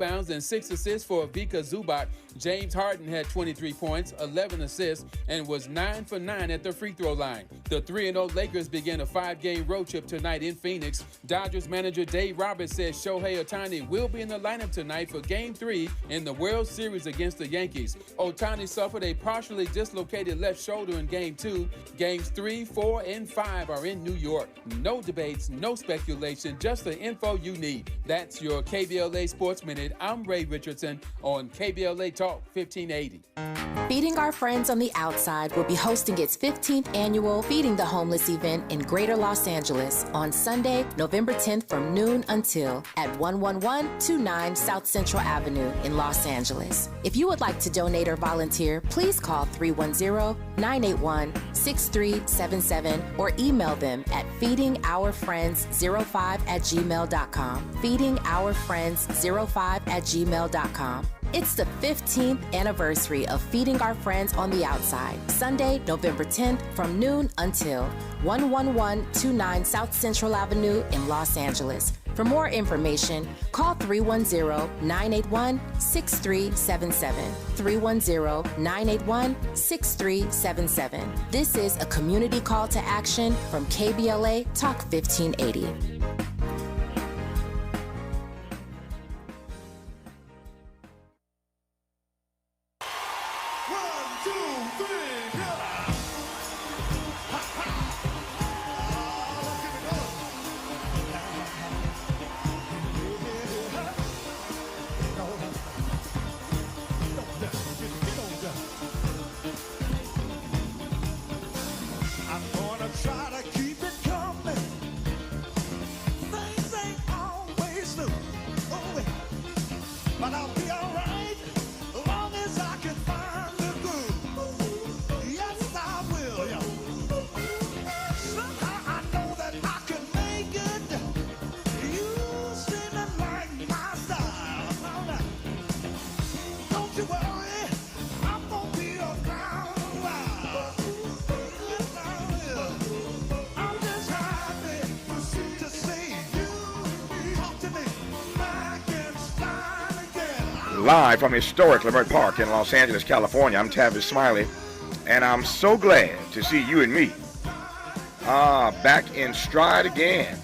Bounds and 6 assists for Vika Zubac. James Harden had 23 points, 11 assists, and was 9 for 9 at the free throw line. The 3-0 Lakers begin a 5-game road trip tonight in Phoenix. Dodgers manager Dave Roberts says Shohei Ohtani will be in the lineup tonight for Game 3 in the World Series against the Yankees. Ohtani suffered a partially dislocated left shoulder in Game 2. Games 3, 4, and 5 are in New York. No debates, no speculation, just the info you need. That's your KBLA Sports Minute. I'm Ray Richardson on KBLA Talk 1580. Feeding Our Friends on the Outside will be hosting its 15th annual Feeding the Homeless event in Greater Los Angeles on Sunday, November 10th from noon until at 11129 South Central Avenue in Los Angeles. If you would like to donate or volunteer, please call 310-981-6377 or email them at feedingourfriends05@gmail.com. feedingourfriends05@gmail.com. It's the 15th anniversary of Feeding Our Friends on the Outside, Sunday, November 10th from noon until 11129 South Central Avenue in Los Angeles. For more information, call 310-981-6377, 310-981-6377. This is a community call to action from KBLA Talk 1580. Live from historic Leimert Park in Los Angeles, California, I'm Tavis Smiley, and I'm so glad to see you and me back in stride again.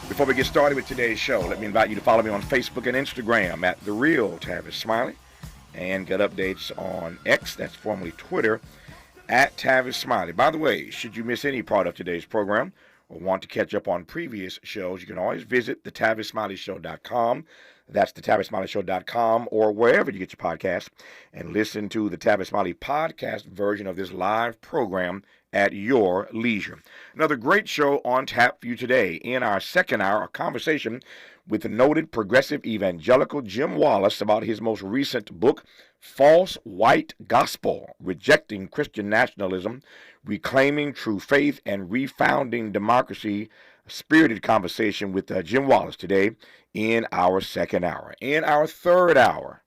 Before we get started with today's show, let me invite you to follow me on Facebook and Instagram at The Real Tavis Smiley, and get updates on X, that's formerly Twitter, at Tavis Smiley. By the way, should you miss any part of today's program or want to catch up on previous shows, you can always visit thetavissmileyshow.com. That's thetavissmileyshow.com, or wherever you get your podcast, and listen to the Tavis Smiley podcast version of this live program at your leisure. Another great show on tap for you today. In our second hour, a conversation with the noted progressive evangelical Jim Wallace about his most recent book, False White Gospel, Rejecting Christian Nationalism, Reclaiming True Faith, and Refounding Democracy. A spirited conversation with Jim Wallace today in our second hour. In our third hour,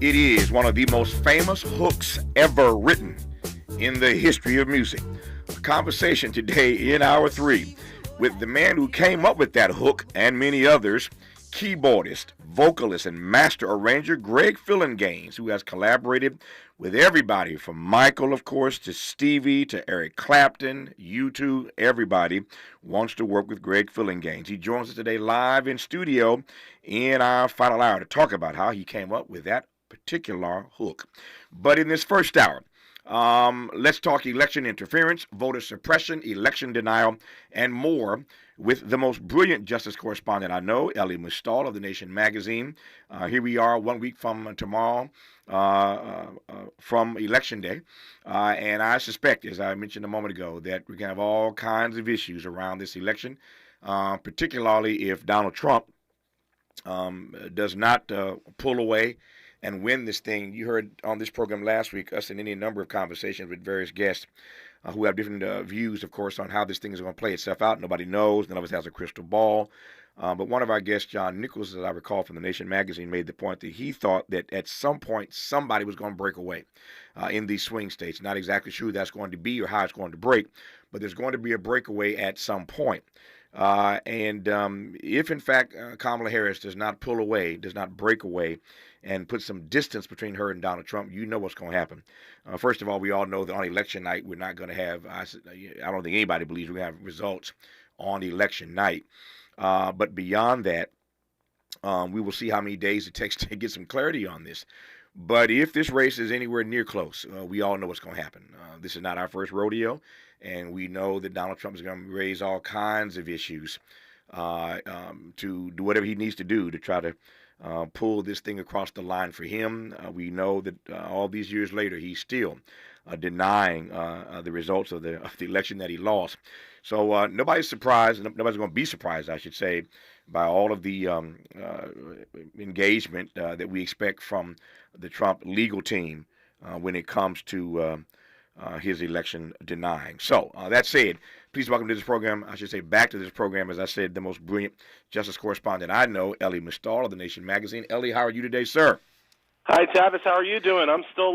it is one of the most famous hooks ever written in the history of music. A conversation today in hour 3 with the man who came up with that hook and many others, keyboardist, vocalist, and master arranger Greg Phillinganes, who has collaborated with everybody from Michael, of course, to Stevie, to Eric Clapton, U2. Everybody wants to work with Greg Phillinganes. He joins us today live in studio in our final hour to talk about how he came up with that particular hook. But in this first hour, let's talk election interference, voter suppression, election denial, and more with the most brilliant justice correspondent I know, Ellie Mustall of The Nation magazine. Here we are 1 week from tomorrow, from Election Day. And I suspect, as I mentioned a moment ago, that we're going to have all kinds of issues around this election, particularly if Donald Trump does not pull away and win this thing. You heard on this program last week us in any number of conversations with various guests who have different views, of course, on how this thing is going to play itself out. Nobody knows. None of us has a crystal ball. But one of our guests, John Nichols, as I recall from the Nation magazine, made the point that he thought that at some point somebody was going to break away in these swing states. Not exactly sure who that's going to be or how it's going to break, but there's going to be a breakaway at some point. If, in fact, Kamala Harris does not pull away, does not break away, and put some distance between her and Donald Trump, you know what's going to happen. First of all, we all know that on election night, we're not going to have, I don't think anybody believes we're going to have results on election night. But beyond that, we will see how many days it takes to get some clarity on this. But if this race is anywhere near close, we all know what's going to happen. This is not our first rodeo, and we know that Donald Trump is going to raise all kinds of issues to do whatever he needs to do to try to pull this thing across the line for him. We know that all these years later, he's still denying the results of the election that he lost. So nobody's surprised, nobody's going to be surprised, I should say, by all of the engagement that we expect from the Trump legal team when it comes to his election denying. So that said, please welcome to this program, I should say back to this program, as I said, the most brilliant justice correspondent I know, Elie Mystal of the Nation magazine. Elie, how are you today, sir? Hi, Tavis. How are you doing? I'm still,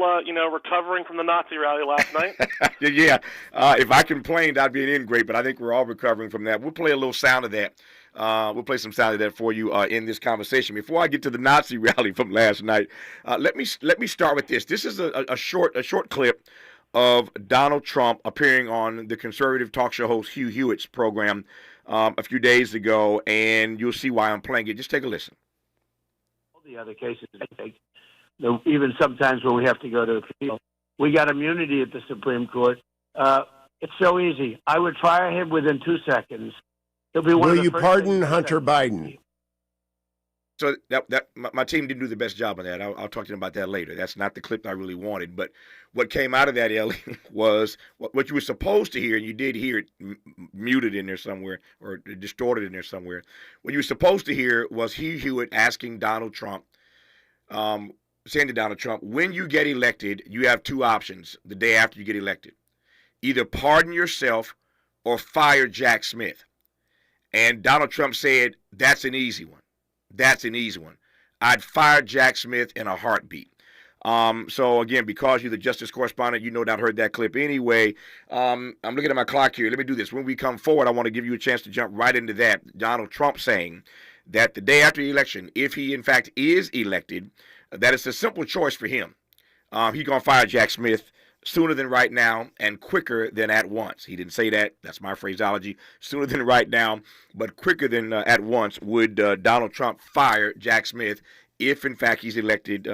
recovering from the Nazi rally last night. Yeah. If I complained, I'd be an ingrate, but I think we're all recovering from that. We'll play a little sound of that. We'll play some sound of that for you in this conversation. Before I get to the Nazi rally from last night, let me start with this. This is a short clip of Donald Trump appearing on the conservative talk show host Hugh Hewitt's program a few days ago, and you'll see why I'm playing it. Just take a listen. All the other cases, I think, even sometimes when we have to go to appeal, we got immunity at the Supreme Court. It's so easy. I would fire him within 2 seconds. He'll be one. Will you pardon Hunter Biden? So that my team didn't do the best job on that. I'll talk to them about that later. That's not the clip I really wanted. But what came out of that, Elie, was what you were supposed to hear, and you did hear it muted in there somewhere or distorted in there somewhere. What you were supposed to hear was Hugh Hewitt asking Donald Trump, saying to Donald Trump, when you get elected, you have two options the day after you get elected. Either pardon yourself or fire Jack Smith. And Donald Trump said, that's an easy one. That's an easy one. I'd fire Jack Smith in a heartbeat. So, again, because you're the justice correspondent, you no doubt heard that clip anyway. I'm looking at my clock here. Let me do this. When we come forward, I want to give you a chance to jump right into that. Donald Trump saying that the day after the election, if he, in fact, is elected, that it's a simple choice for him. He's going to fire Jack Smith sooner than right now and quicker than at once. He didn't say that. That's my phraseology. Sooner than right now, but quicker than at once would Donald Trump fire Jack Smith if, in fact, he's elected.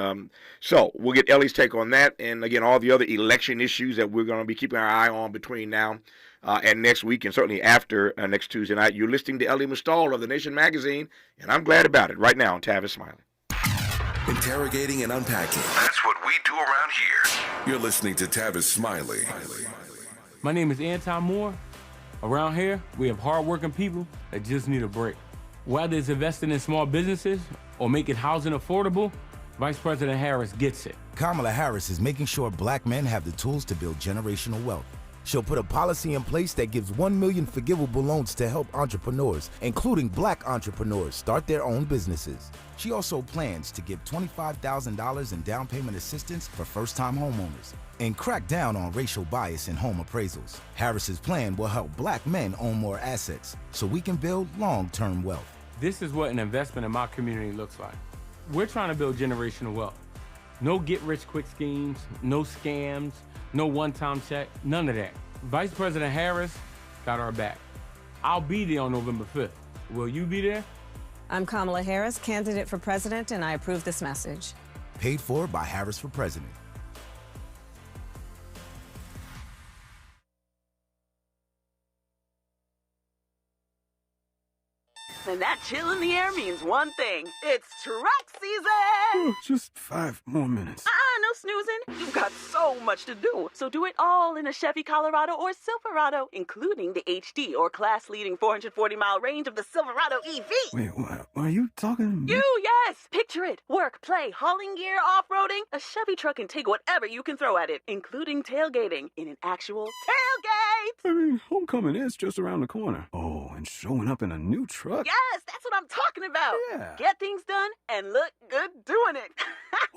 So we'll get Elie's take on that. And, again, all the other election issues that we're going to be keeping our eye on between now and next week, and certainly after next Tuesday night. You're listening to Elie Mystal of the Nation magazine, and I'm glad about it right now on Tavis Smiley. Interrogating and unpacking. That's what we do around here. You're listening to Tavis Smiley. My name is Anton Moore. Around here, we have hardworking people that just need a break. Whether it's investing in small businesses or making housing affordable, Vice President Harris gets it. Kamala Harris is making sure black men have the tools to build generational wealth. She'll put a policy in place that gives 1 million forgivable loans to help entrepreneurs, including black entrepreneurs, start their own businesses. She also plans to give $25,000 in down payment assistance for first-time homeowners and crack down on racial bias in home appraisals. Harris's plan will help black men own more assets so we can build long-term wealth. This is what an investment in my community looks like. We're trying to build generational wealth. No get-rich-quick schemes, no scams, no one-time check, none of that. Vice President Harris got our back. I'll be there on November 5th. Will you be there? I'm Kamala Harris, candidate for president, and I approve this message. Paid for by Harris for President. And that chill in the air means one thing. It's truck season! Just 5 more minutes. No snoozing? You've got so much to do. So do it all in a Chevy Colorado or Silverado, including the HD or class-leading 440-mile range of the Silverado EV. Wait, are you talking to me? Yes! Picture it. Work, play, hauling gear, off-roading. A Chevy truck can take whatever you can throw at it, including tailgating in an actual tailgate. I mean, homecoming is just around the corner. Oh, and showing up in a new truck? Yes, that's what I'm talking about. Yeah. Get things done and look good doing it.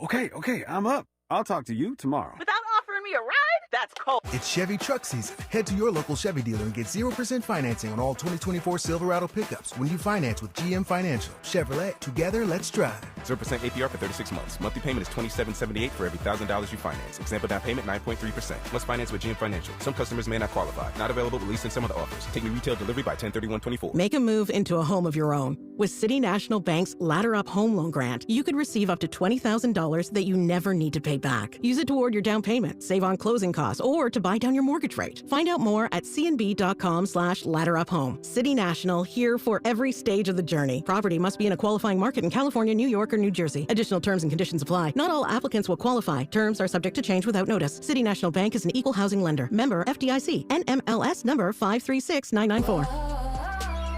Okay, I'm up. I'll talk to you tomorrow. Without offering me a ride? That's cold. It's Chevy truck season. Head to your local Chevy dealer and get 0% financing on all 2024 Silverado pickups when you finance with GM Financial. Chevrolet, together, let's drive. 0% APR for 36 months. Monthly payment is $27.78 for every $1,000 you finance. Example down payment 9.3%. Must finance with GM Financial. Some customers may not qualify. Not available at least in some of the offers. Take me retail delivery by 10/31/24. Make a move into a home of your own. With City National Bank's Ladder Up Home Loan Grant, you could receive up to $20,000 that you never need to pay back. Use it toward your down payment, save on closing costs, or to buy down your mortgage rate. Find out more at cnb.com/ladderuphome. City National, here for every stage of the journey. Property must be in a qualifying market in California, New York, or New Jersey. Additional terms and conditions apply. Not all applicants will qualify. Terms are subject to change without notice. City National Bank is an equal housing lender. Member FDIC. NMLS number 536994.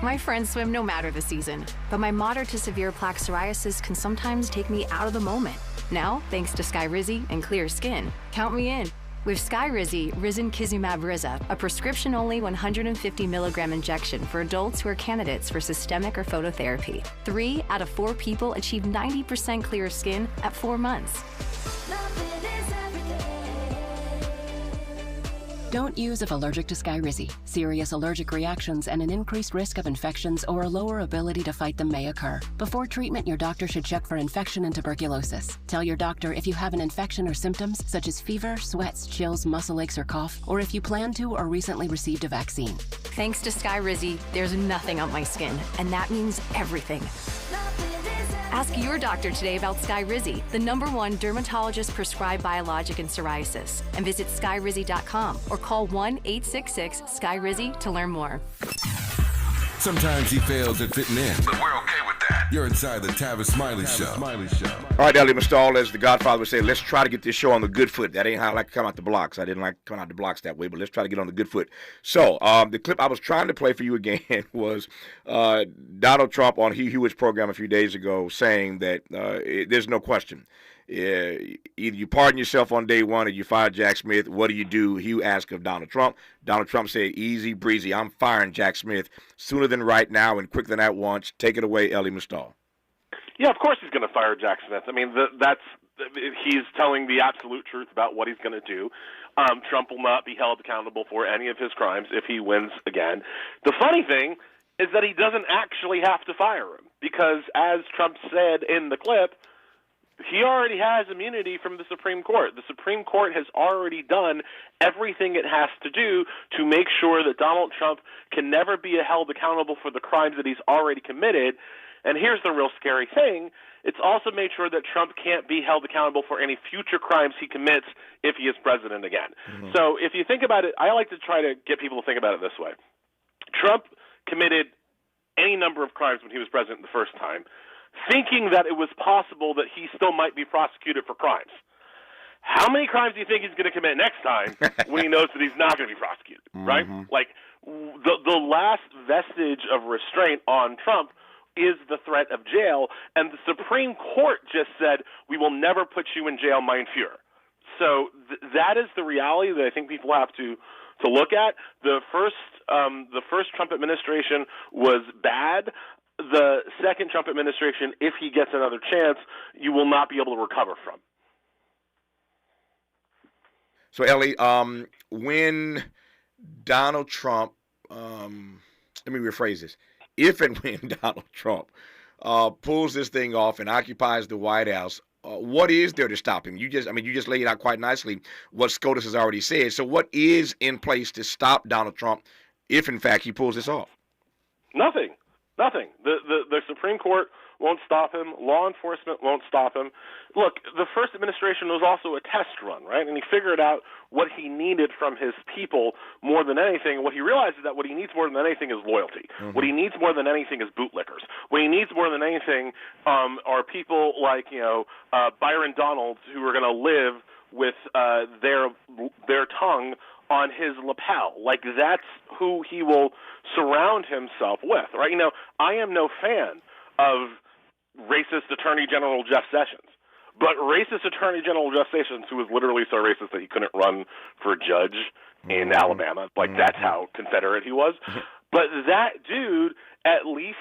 My friends swim no matter the season, but my moderate to severe plaque psoriasis can sometimes take me out of the moment. Now, thanks to Skyrizi and clear skin, count me in. With Skyrizi, Risankizumab Riza, a prescription-only 150 milligram injection for adults who are candidates for systemic or phototherapy. 3 out of 4 people achieve 90% clear skin at 4 months. Don't use if allergic to Skyrizi. Serious allergic reactions and an increased risk of infections or a lower ability to fight them may occur. Before treatment, your doctor should check for infection and tuberculosis. Tell your doctor if you have an infection or symptoms such as fever, sweats, chills, muscle aches, or cough, or if you plan to or recently received a vaccine. Thanks to Skyrizi, there's nothing on my skin, and that means everything. Ask your doctor today about Skyrizi, the #1 dermatologist-prescribed biologic in psoriasis, and visit skyrizi.com or call 1-866-SKYRIZI to learn more. Sometimes he fails at fitting in, but we're okay with that. You're inside the Tavis Smiley Show. All right, Ellie Mistall, as the Godfather would say, let's try to get this show on the good foot. That ain't how I like to come out the blocks. I didn't like coming out the blocks that way, but let's try to get on the good foot. So, the clip I was trying to play for you again was Donald Trump on Hugh Hewitt's program a few days ago saying that there's no question. Either you pardon yourself on day one or you fire Jack Smith. What do you do? Hugh asked of Donald Trump. Donald Trump said, easy breezy, I'm firing Jack Smith sooner than right now and quicker than at once. Take it away, Ellie Mistall. Yeah, of course he's going to fire Jack Smith. I mean, he's telling the absolute truth about what he's going to do. Trump will not be held accountable for any of his crimes if he wins again. The funny thing is that he doesn't actually have to fire him because, as Trump said in the clip, he already has immunity from the Supreme Court. The Supreme Court has already done everything it has to do to make sure that Donald Trump can never be held accountable for the crimes that he's already committed. And here's the real scary thing. It's also made sure that Trump can't be held accountable for any future crimes he commits if he is president again. Mm-hmm. So if you think about it, I like to try to get people to think about it this way. Trump committed any number of crimes when he was president the first time, thinking that it was possible that he still might be prosecuted for crimes. How many crimes do you think he's going to commit next time when he knows that he's not going to be prosecuted, right? Like, the last vestige of restraint on Trump is the threat of jail, and the Supreme Court just said, we will never put you in jail, mein Führer. So that is the reality that I think people have to look at. The first Trump administration was bad. The second Trump administration, if he gets another chance, you will not be able to recover from. So, Ellie, when Donald Trump, let me rephrase this. If and when Donald Trump pulls this thing off and occupies the White House, what is there to stop him? You just laid out quite nicely what SCOTUS has already said. So what is in place to stop Donald Trump if, in fact, he pulls this off? Nothing. The Supreme Court won't stop him. Law enforcement won't stop him. Look, the first administration was also a test run, right? And he figured out what he needed from his people more than anything. What he realized is that what he needs more than anything is loyalty. Mm-hmm. What he needs more than anything is bootlickers. What he needs more than anything are people like, Byron Donalds who are going to live with their tongue on his lapel. Like, that's who he will surround himself with, right? I am no fan of racist Attorney General Jeff Sessions, but racist Attorney General Jeff Sessions, who was literally so racist that he couldn't run for judge in Alabama, like that's how Confederate he was. But that dude, at least,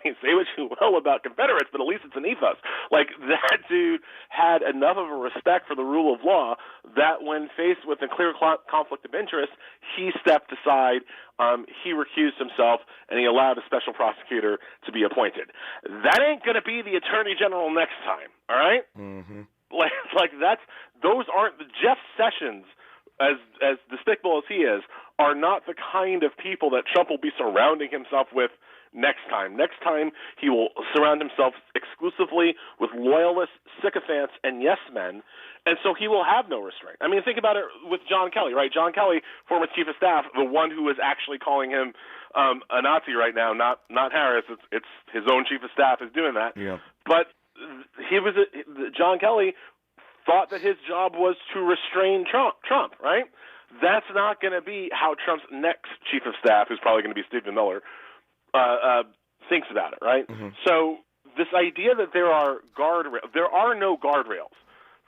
say what you will about Confederates, but at least it's an ethos. Like, that dude had enough of a respect for the rule of law that when faced with a clear conflict of interest, he stepped aside, he recused himself, and he allowed a special prosecutor to be appointed. That ain't going to be the Attorney General next time, all right? Mm-hmm. Those aren't Jeff Sessions, as despicable as he is, are not the kind of people that Trump will be surrounding himself with next time. Next time, he will surround himself exclusively with loyalists, sycophants, and yes men, and so he will have no restraint. I mean, think about it with John Kelly, right? John Kelly, former chief of staff, the one who is actually calling him a Nazi right now, not Harris. It's his own chief of staff is doing that. Yeah. But John Kelly thought that his job was to restrain Trump, right? That's not going to be how Trump's next chief of staff, who's probably going to be Stephen Miller, thinks about it, right? Mm-hmm. So this idea that there are no guardrails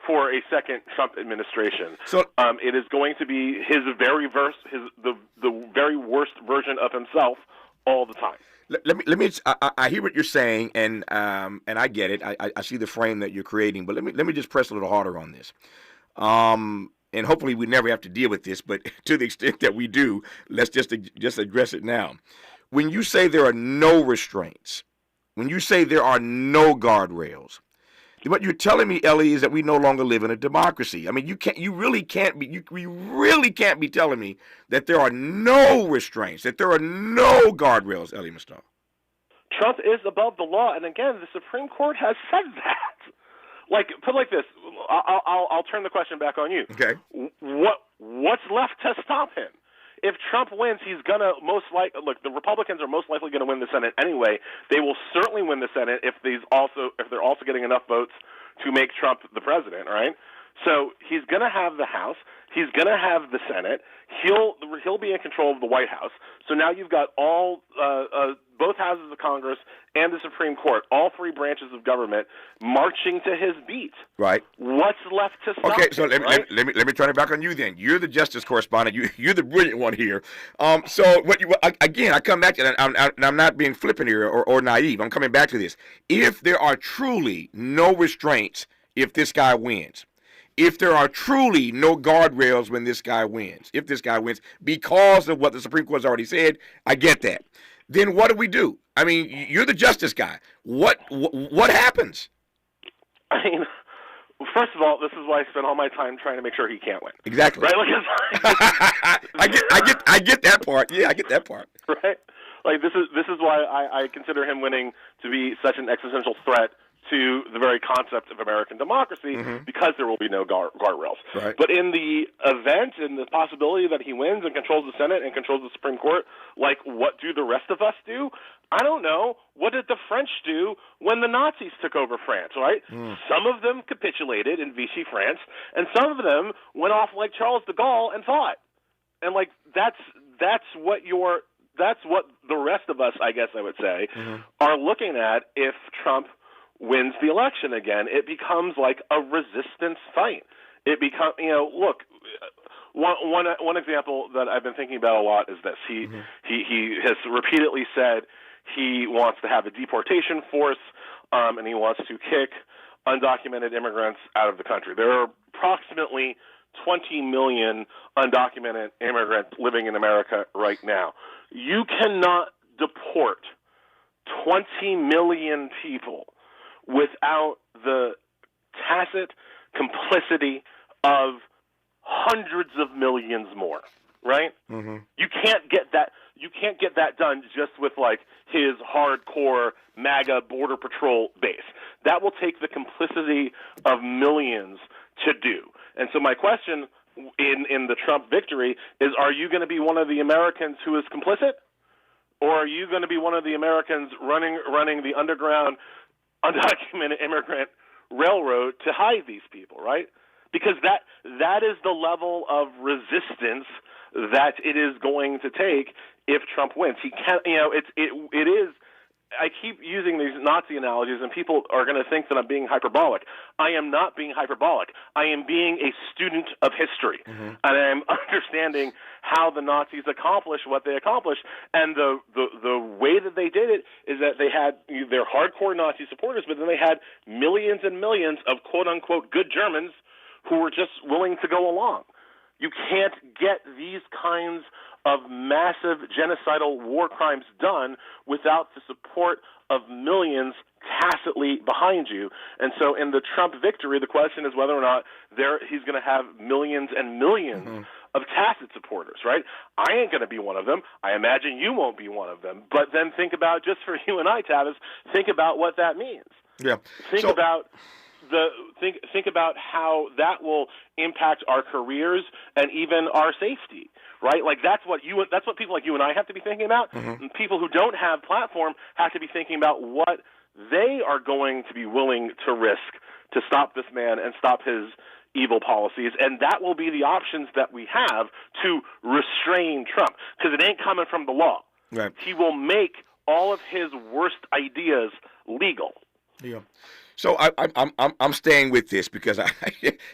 for a second Trump administration. So it is going to be the very worst version of himself all the time. Let me. I hear what you're saying, and I get it. I see the frame that you're creating, but let me just press a little harder on this. And hopefully we never have to deal with this, but to the extent that we do, let's just address it now. When you say there are no restraints, when you say there are no guardrails, what you're telling me, Ellie, is that we no longer live in a democracy. I mean, you really can't be telling me that there are no restraints, that there are no guardrails, Ellie Mustafa. Trump is above the law, and again, the Supreme Court has said that. Put it like this. I'll turn the question back on you. Okay. What's left to stop him? If Trump wins, he's gonna the Republicans are most likely going to win the Senate anyway. They will certainly win the Senate if they're also getting enough votes to make Trump the president, right? So he's going to have the House. He's going to have the Senate. He'll be in control of the White House. So now you've got both houses of Congress and the Supreme Court, all three branches of government, marching to his beat. Right. What's left to stop? Okay, so let me turn it back on you then. You're the justice correspondent. You're the brilliant one here. So I come back to that. I'm not being flippant here or naive. I'm coming back to this. If there are truly no restraints, if this guy wins. If there are truly no guardrails when this guy wins, because of what the Supreme Court has already said, I get that. Then what do we do? I mean, you're the justice guy. What happens? I mean, first of all, this is why I spend all my time trying to make sure he can't win. Exactly. Right? I get that part. Yeah, I get that part. Right. This is why I consider him winning to be such an existential threat to the very concept of American democracy, because there will be no guardrails. Right. But in the event and the possibility that he wins and controls the Senate and controls the Supreme Court, what do the rest of us do? I don't know. What did the French do when the Nazis took over France, right? Some of them capitulated in Vichy France, and some of them went off like Charles de Gaulle and fought. And that's what the rest of us, I guess I would say, are looking at if Trump wins the election again. It becomes like a resistance fight. It becomes, look, one example that I've been thinking about a lot is this. He has repeatedly said he wants to have a deportation force, and he wants to kick undocumented immigrants out of the country. There are approximately 20 million undocumented immigrants living in America right now. You cannot deport 20 million people without the tacit complicity of hundreds of millions more, right? You can't get that. You can't get that done just with his hardcore MAGA Border Patrol base. That will take the complicity of millions to do. And so my question in the Trump victory is: are you going to be one of the Americans who is complicit, or are you going to be one of the Americans running the underground undocumented immigrant railroad to hide these people, right? because that is the level of resistance that it is going to take if Trump wins. He can't, it is. I keep using these Nazi analogies, and people are going to think that I'm being hyperbolic. I am not being hyperbolic. I am being a student of history, and I'm understanding how the Nazis accomplished what they accomplished. And the way that they did it is that they had their hardcore Nazi supporters, but then they had millions and millions of quote-unquote good Germans who were just willing to go along. You can't get these kinds of massive genocidal war crimes done without the support of millions tacitly behind you. And so in the Trump victory, the question is whether or not he's going to have millions and millions of tacit supporters, right? I ain't going to be one of them. I imagine you won't be one of them. But then think about, just for you and I, Tavis, think about what that means. Yeah. Think about how that will impact our careers and even our safety, right? Like that's what people like you and I have to be thinking about. And people who don't have platform have to be thinking about what they are going to be willing to risk to stop this man and stop his evil policies. And that will be the options that we have to restrain Trump, because it ain't coming from the law. Right. He will make all of his worst ideas legal. Yeah. So I'm staying with this because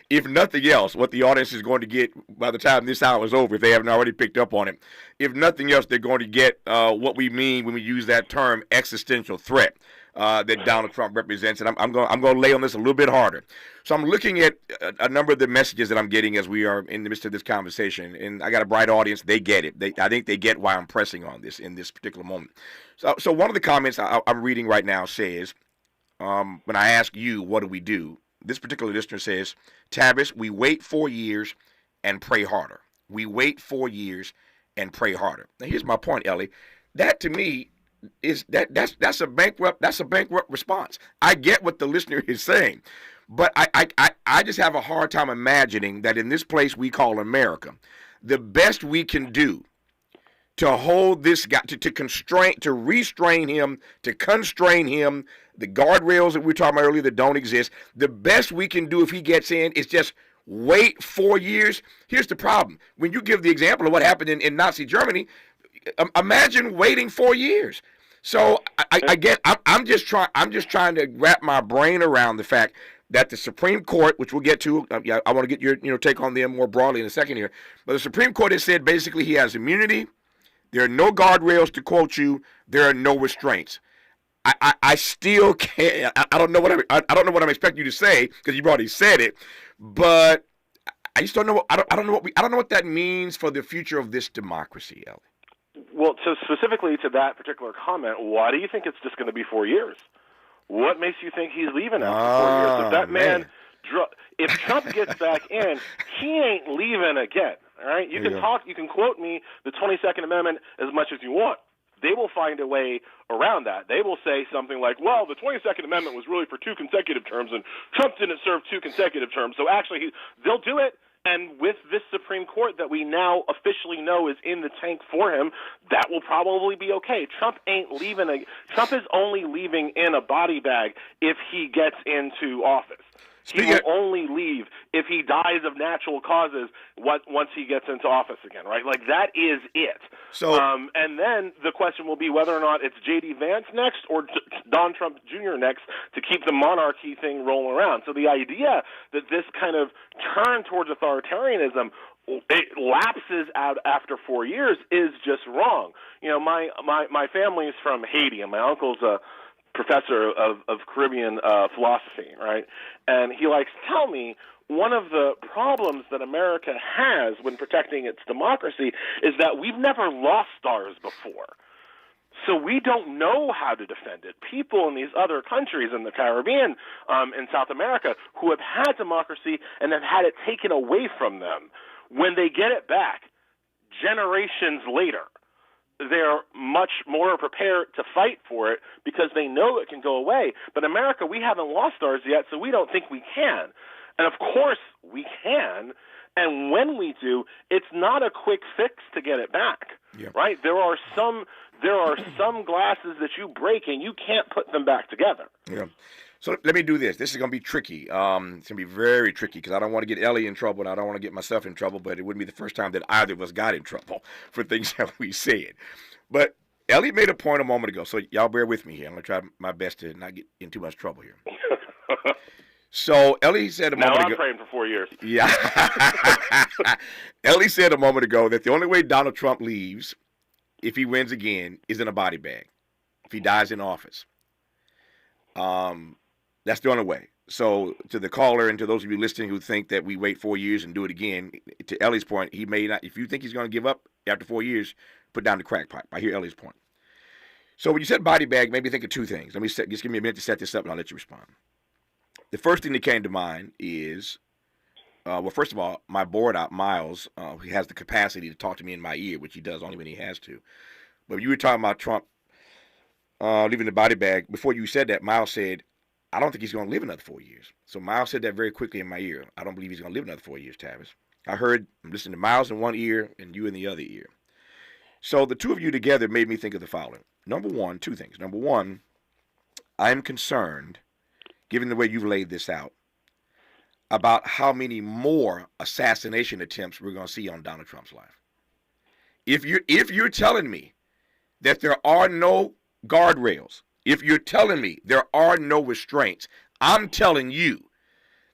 if nothing else, what the audience is going to get by the time this hour is over, if they haven't already picked up on it, if nothing else, they're going to get what we mean when we use that term existential threat that Donald Trump represents. And I'm going to lay on this a little bit harder. So I'm looking at a number of the messages that I'm getting as we are in the midst of this conversation, and I got a bright audience. They get it. I think they get why I'm pressing on this in this particular moment. So one of the comments I'm reading right now says, when I ask you, what do we do? This particular listener says, Tavis, we wait 4 years and pray harder. We wait 4 years and pray harder. Now, here's my point, Ellie. That to me is that's a bankrupt response. I get what the listener is saying, but I just have a hard time imagining that in this place we call America, the best we can do to hold this guy, to restrain him, to constrain him, the guardrails that we were talking about earlier that don't exist, the best we can do if he gets in is just wait 4 years. Here's the problem. When you give the example of what happened in Nazi Germany, imagine waiting 4 years. So I'm just trying to wrap my brain around the fact that the Supreme Court, which we'll get to, I want to get your take on them more broadly in a second here, but the Supreme Court has said basically he has immunity. There are no guardrails, to quote you. There are no restraints. I still can't. I don't know what I'm expecting you to say because you've already said it, but I just don't know. I don't know what that means for the future of this democracy, Ellie. Well, so specifically to that particular comment, why do you think it's just going to be 4 years? What makes you think he's leaving after 4 years? If that man, if Trump gets back in, he ain't leaving again. All right, you can quote me the 22nd Amendment as much as you want. They will find a way around that. They will say something like, well, the 22nd Amendment was really for 2 consecutive terms, and Trump didn't serve 2 consecutive terms. So actually, they'll do it. And with this Supreme Court that we now officially know is in the tank for him, that will probably be okay. Trump ain't leaving. Trump is only leaving in a body bag if he gets into office. He will only leave if he dies of natural causes once he gets into office again, right? Like, that is it. So, and then the question will be whether or not it's J.D. Vance next or Don Trump Jr. next to keep the monarchy thing rolling around. So the idea that this kind of turn towards authoritarianism, it lapses out after 4 years is just wrong. You know, my family is from Haiti, and my uncle's a professor of Caribbean philosophy, right? And he likes to tell me one of the problems that America has when protecting its democracy is that we've never lost ours before. So we don't know how to defend it. People in these other countries in the Caribbean, in South America, who have had democracy and have had it taken away from them, when they get it back generations later, they're much more prepared to fight for it because they know it can go away. But America, we haven't lost ours yet, so we don't think we can. And of course we can. And when we do, it's not a quick fix to get it back, right? There are some glasses that you break and you can't put them back together. Yeah. So let me do this. This is going to be tricky. It's going to be very tricky because I don't want to get Ellie in trouble and I don't want to get myself in trouble, but it wouldn't be the first time that either of us got in trouble for things that we said. But Ellie made a point a moment ago, so y'all bear with me here. I'm going to try my best to not get in too much trouble here. So Ellie said a moment ago. Now I'm praying for 4 years. Yeah. Ellie said a moment ago that the only way Donald Trump leaves, if he wins again, is in a body bag. If he dies in office. That's the only way. So to the caller and to those of you listening who think that we wait 4 years and do it again, to Ellie's point, he may not. If you think he's going to give up after 4 years, put down the crack pipe. I hear Ellie's point. So when you said body bag, maybe think of two things. Just give me a minute to set this up and I'll let you respond. The first thing that came to mind is, well, first of all, my board out, Miles, he has the capacity to talk to me in my ear, which he does only when he has to. But you were talking about Trump leaving the body bag. Before you said that, Miles said, I don't think he's going to live another 4 years. So Miles said that very quickly in my ear. I don't believe he's going to live another 4 years, Tavis. I'm listening to Miles in one ear and you in the other ear. So the two of you together made me think of the following. Two things. Number one, I'm concerned, given the way you've laid this out, about how many more assassination attempts we're going to see on Donald Trump's life. If you're telling me that there are no guardrails, if you're telling me there are no restraints, I'm telling you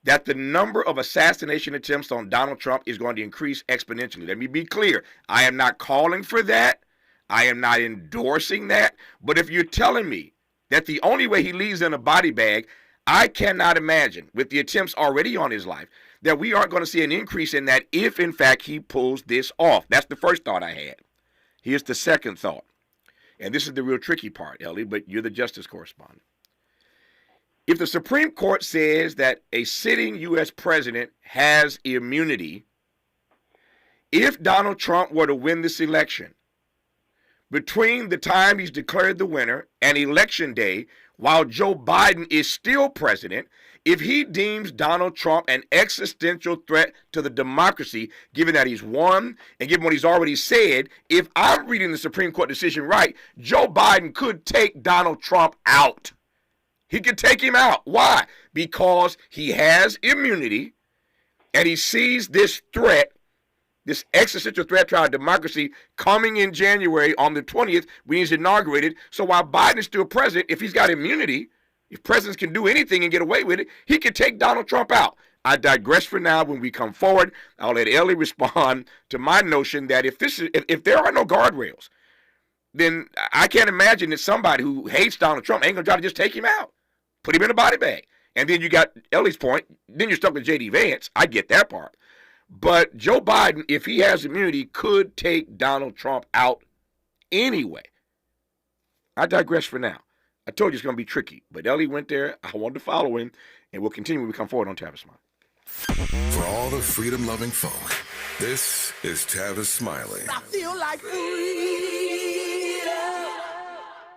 that the number of assassination attempts on Donald Trump is going to increase exponentially. Let me be clear. I am not calling for that. I am not endorsing that. But if you're telling me that the only way he leaves in a body bag, I cannot imagine, with the attempts already on his life, that we aren't going to see an increase in that if, in fact, he pulls this off. That's the first thought I had. Here's the second thought. And this is the real tricky part, Ellie, but you're the justice correspondent. If the Supreme Court says that a sitting U.S. president has immunity, if Donald Trump were to win this election, between the time he's declared the winner and Election Day, while Joe Biden is still president, if he deems Donald Trump an existential threat to the democracy, given that he's won and given what he's already said, if I'm reading the Supreme Court decision right, Joe Biden could take Donald Trump out. He could take him out. Why? Because he has immunity and he sees this threat, this existential threat to our democracy coming in January on the 20th when he's inaugurated. So while Biden is still president, if he's got immunity, if presidents can do anything and get away with it, he can take Donald Trump out. I digress for now. When we come forward, I'll let Ellie respond to my notion that if there are no guardrails, then I can't imagine that somebody who hates Donald Trump ain't going to try to just take him out, put him in a body bag. And then you got Ellie's point. Then you're stuck with J.D. Vance. I get that part. But Joe Biden, if he has immunity, could take Donald Trump out anyway. I digress for now. I told you it's going to be tricky, but Ellie went there. I wanted to follow him, and we'll continue when we come forward on Tavis Smiley. For all the freedom-loving folk, this is Tavis Smiley. I feel like freedom.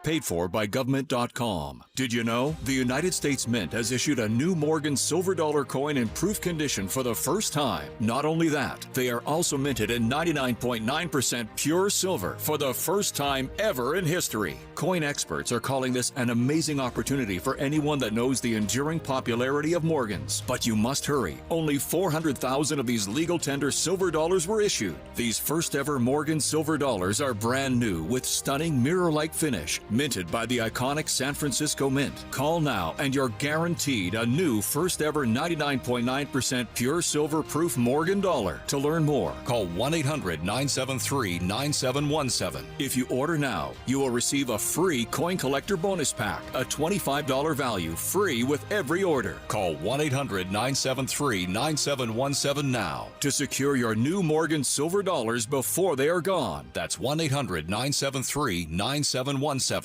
Paid for by government.com. Did you know? The United States Mint has issued a new Morgan silver dollar coin in proof condition for the first time. Not only that, they are also minted in 99.9% pure silver for the first time ever in history. Coin experts are calling this an amazing opportunity for anyone that knows the enduring popularity of Morgans. But you must hurry. Only 400,000 of these legal tender silver dollars were issued. These first ever Morgan silver dollars are brand new with stunning mirror-like finish, minted by the iconic San Francisco Mint. Call now and you're guaranteed a new first ever 99.9% pure silver proof Morgan dollar. To learn more, call 1-800-973-9717. If you order now, you will receive a free coin collector bonus pack, a $25 value, free with every order. Call 1-800-973-9717 now to secure your new Morgan silver dollars before they are gone. That's 1-800-973-9717.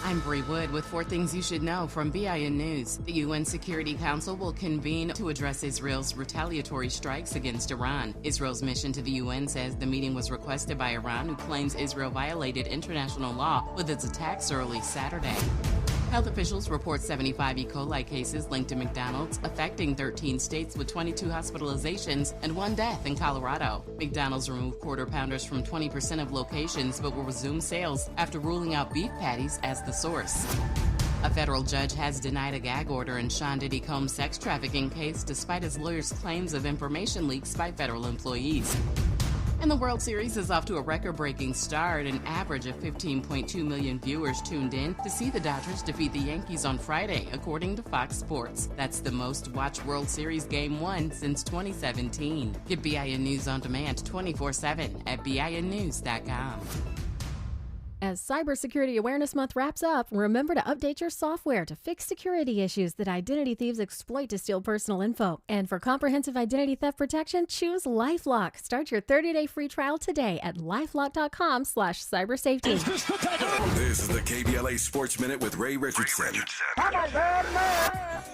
I'm Bree Wood with 4 things you should know from BIN News. The UN Security Council will convene to address Israel's retaliatory strikes against Iran. Israel's mission to the UN says the meeting was requested by Iran, who claims Israel violated international law with its attacks early Saturday. Health officials report 75 E. coli cases linked to McDonald's, affecting 13 states with 22 hospitalizations and 1 death in Colorado. McDonald's removed Quarter Pounders from 20% of locations but will resume sales after ruling out beef patties as the source. A federal judge has denied a gag order in Sean Diddy Combs' sex trafficking case despite his lawyer's claims of information leaks by federal employees. And the World Series is off to a record-breaking start. An average of 15.2 million viewers tuned in to see the Dodgers defeat the Yankees on Friday, according to Fox Sports. That's the most-watched World Series Game 1 since 2017. Get BIN News on demand 24/7 at BINnews.com. As Cybersecurity Awareness Month wraps up, remember to update your software to fix security issues that identity thieves exploit to steal personal info. And for comprehensive identity theft protection, choose LifeLock. Start your 30-day free trial today at lifelock.com/cybersafety. This is the KBLA Sports Minute with Ray Richardson.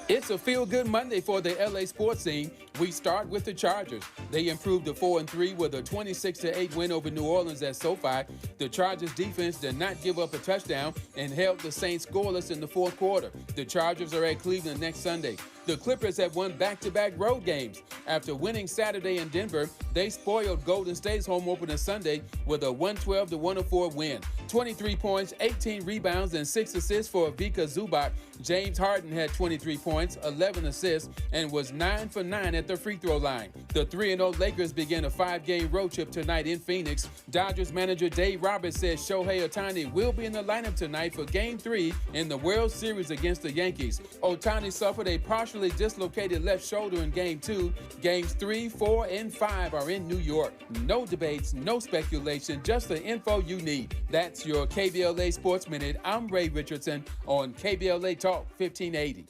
It's a feel-good Monday for the LA sports scene. We start with the Chargers. They improved to 4-3 with a 26-8 win over New Orleans at SoFi. The Chargers defense did not give up a touchdown and held the Saints scoreless in the fourth quarter. The Chargers are at Cleveland next Sunday. The Clippers have won back-to-back road games. After winning Saturday in Denver, they spoiled Golden State's home opener Sunday with a 112-104 win. 23 points, 18 rebounds, and 6 assists for Ivica Zubac. James Harden had 23 points, 11 assists, and was 9 for 9 at the free throw line. The 3-0 Lakers begin a 5-game road trip tonight in Phoenix. Dodgers manager Dave Roberts says Shohei Ohtani will be in the lineup tonight for Game 3 in the World Series against the Yankees. Ohtani suffered a partially dislocated left shoulder in Game 2. Games 3, 4, and 5 are in New York. No debates, no speculation, just the info you need. That's your KBLA Sports Minute. I'm Ray Richardson on KBLA Talk 1580.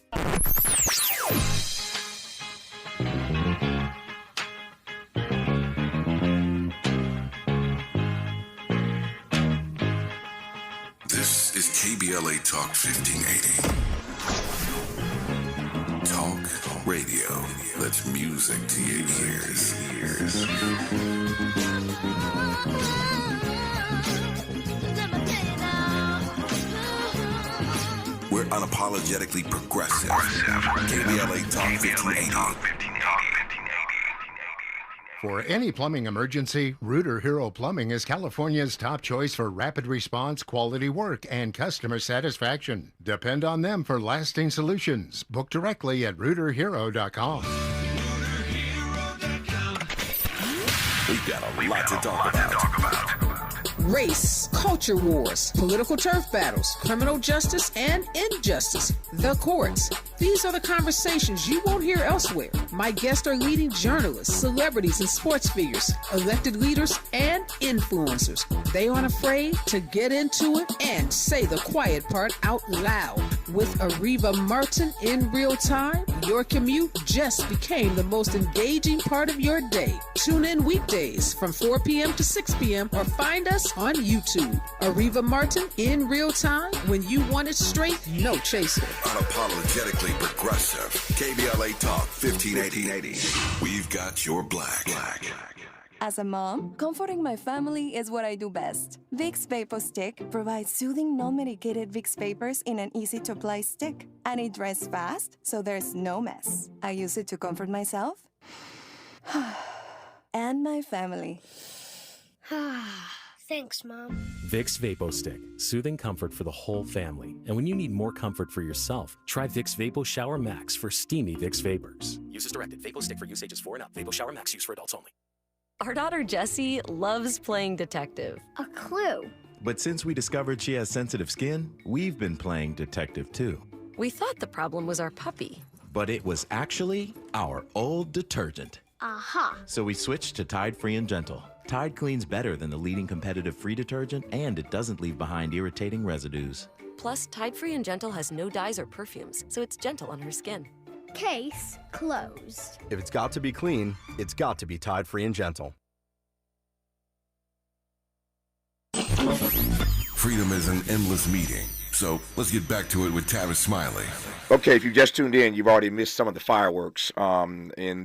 This is KBLA Talk 1580. Talk radio. That's music to your ears. We're unapologetically progressive. KBLA Talk 1580. For any plumbing emergency, Rooter Hero Plumbing is California's top choice for rapid response, quality work, and customer satisfaction. Depend on them for lasting solutions. Book directly at rooterhero.com. We've got a lot to talk about. Race, culture wars, political turf battles, criminal justice, and injustice. The courts. These are the conversations you won't hear elsewhere. My guests are leading journalists, celebrities, and sports figures, elected leaders, and influencers. They aren't afraid to get into it and say the quiet part out loud. With Ariva Martin in real time, your commute just became the most engaging part of your day. Tune in weekdays from 4 p.m. to 6 p.m. or find us on YouTube. Ariva Martin in real time, when you want it straight, no chaser. Unapologetically progressive. KBLA Talk 1580. We've got your black. As a mom, comforting my family is what I do best. Vicks Vapor Stick provides soothing, non-medicated Vicks Vapors in an easy-to-apply stick. And it dries fast, so there's no mess. I use it to comfort myself and my family. Thanks, Mom. Vicks Vapo Stick, soothing comfort for the whole family. And when you need more comfort for yourself, try Vicks Vapo Shower Max for steamy Vicks Vapors. Use as directed. Vapo Stick for use ages 4 and up. Vapo Shower Max use for adults only. Our daughter Jessie loves playing detective. A clue. But since we discovered she has sensitive skin, we've been playing detective too. We thought the problem was our puppy. But it was actually our old detergent. Aha. So we switched to Tide Free and Gentle. Tide cleans better than the leading competitive free detergent, and it doesn't leave behind irritating residues. Plus, Tide Free and Gentle has no dyes or perfumes, so it's gentle on her skin. Case closed. If it's got to be clean, it's got to be Tide Free and Gentle. Freedom is an endless meeting. So let's get back to it with Tavis Smiley. Okay, if you just tuned in, you've already missed some of the fireworks in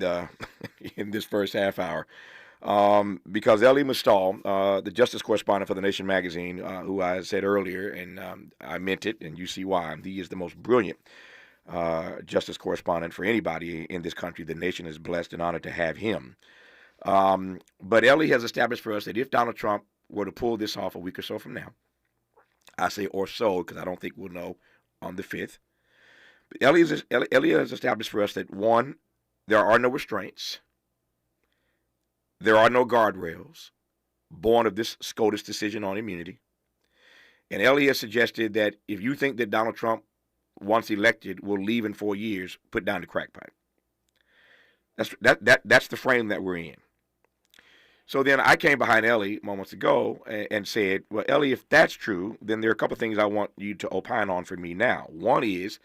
this first half hour. Because Elie Mystal, the justice correspondent for The Nation magazine, who I said earlier, and I meant it, and you see why, he is the most brilliant justice correspondent for anybody in this country. The nation is blessed and honored to have him. But Elie has established for us that if Donald Trump were to pull this off a week or so from now, I say or so because I don't think we'll know on the 5th. But Elie has established for us that, one, there are no restraints. There are no guardrails born of this SCOTUS decision on immunity. And Elie has suggested that if you think that Donald Trump, once elected, will leave in 4 years, put down the crack pipe. That's the frame that we're in. So then I came behind Elie moments ago and said, well, Elie, if that's true, then there are a couple of things I want you to opine on for me now. One is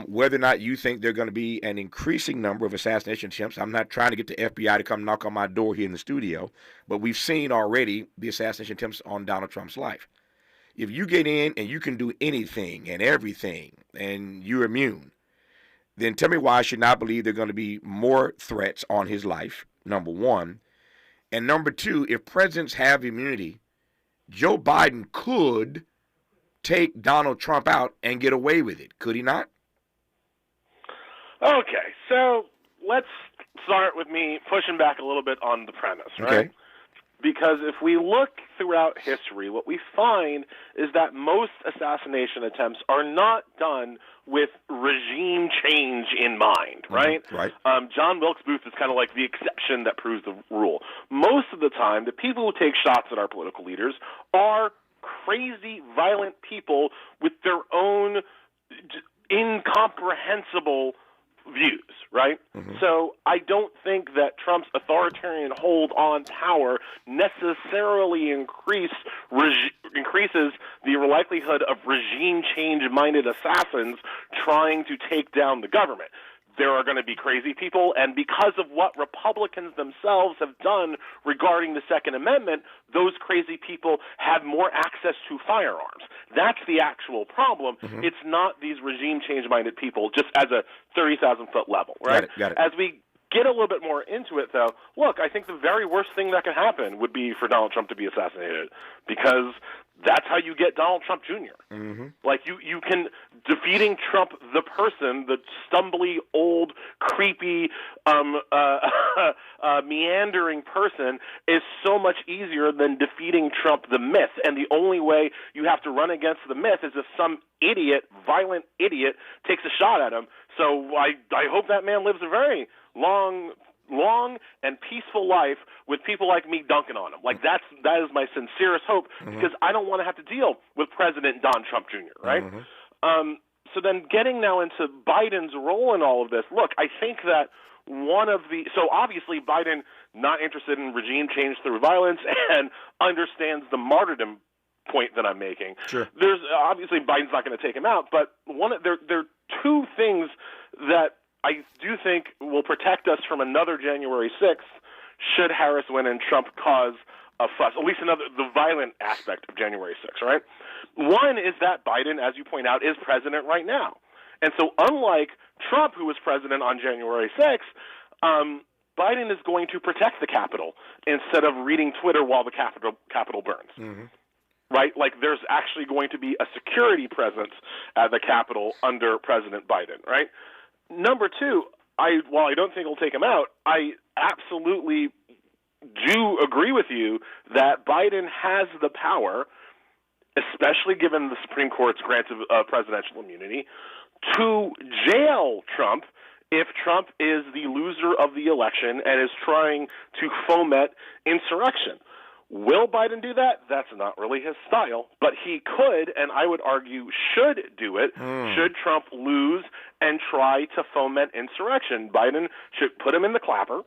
whether or not you think there are going to be an increasing number of assassination attempts. I'm not trying to get the FBI to come knock on my door here in the studio, but we've seen already the assassination attempts on Donald Trump's life. If you get in and you can do anything and everything and you're immune, then tell me why I should not believe there are going to be more threats on his life, number one. And number two, if presidents have immunity, Joe Biden could take Donald Trump out and get away with it. Could he not? Okay, so let's start with me pushing back a little bit on the premise, right? Okay. Because if we look throughout history, what we find is that most assassination attempts are not done with regime change in mind, right? Right. John Wilkes Booth is kind of like the exception that proves the rule. Most of the time, the people who take shots at our political leaders are crazy, violent people with their own incomprehensible views, right? So I don't think that Trump's authoritarian hold on power necessarily increases the likelihood of regime change-minded assassins trying to take down the government. There are going to be crazy people, and because of what Republicans themselves have done regarding the Second Amendment, those crazy people have more access to firearms. That's the actual problem. It's not these regime change-minded people just as a 30,000-foot level, right? Got it. As we get a little bit more into it, though, look, I think the very worst thing that could happen would be for Donald Trump to be assassinated, because that's how you get Donald Trump Jr. Like, you can, defeating Trump the person, the stumbly, old, creepy, meandering person, is so much easier than defeating Trump the myth. And the only way you have to run against the myth is if some idiot, violent idiot, takes a shot at him. So I hope that man lives a very long and peaceful life with people like me dunking on him. Like, that is my sincerest hope, because I don't want to have to deal with President Don Trump Jr., right? So then getting now into Biden's role in all of this, look, I think that so obviously Biden not interested in regime change through violence and understands the martyrdom point that I'm making. Sure. There's obviously Biden's not going to take him out, but there are two things that I do think will protect us from another January 6th should Harris win and Trump cause a fuss, at least the violent aspect of January 6th, right? One is that Biden, as you point out, is president right now. And so unlike Trump, who was president on January 6th, Biden is going to protect the Capitol instead of reading Twitter while the Capitol burns. Right? Like, there's actually going to be a security presence at the Capitol under President Biden, right? Number two, while I don't think it'll take him out, I absolutely do agree with you that Biden has the power, especially given the Supreme Court's grant of presidential immunity, to jail Trump if Trump is the loser of the election and is trying to foment insurrection. Will Biden do that? That's not really his style, but he could, and I would argue should do it, should Trump lose and try to foment insurrection. Biden should put him in the clapper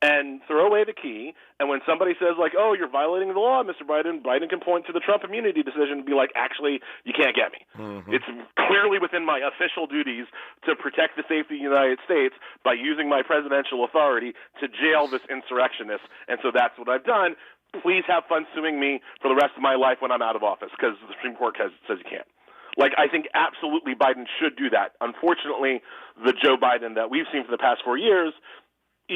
and throw away the key, and when somebody says, like, oh, you're violating the law, Mr. Biden, Biden can point to the Trump immunity decision and be like, actually, you can't get me. It's clearly within my official duties to protect the safety of the United States by using my presidential authority to jail this insurrectionist, and so that's what I've done. Please have fun suing me for the rest of my life when I'm out of office, because the Supreme Court says you can't. Like, I think absolutely Biden should do that. Unfortunately, the Joe Biden that we've seen for the past 4 years,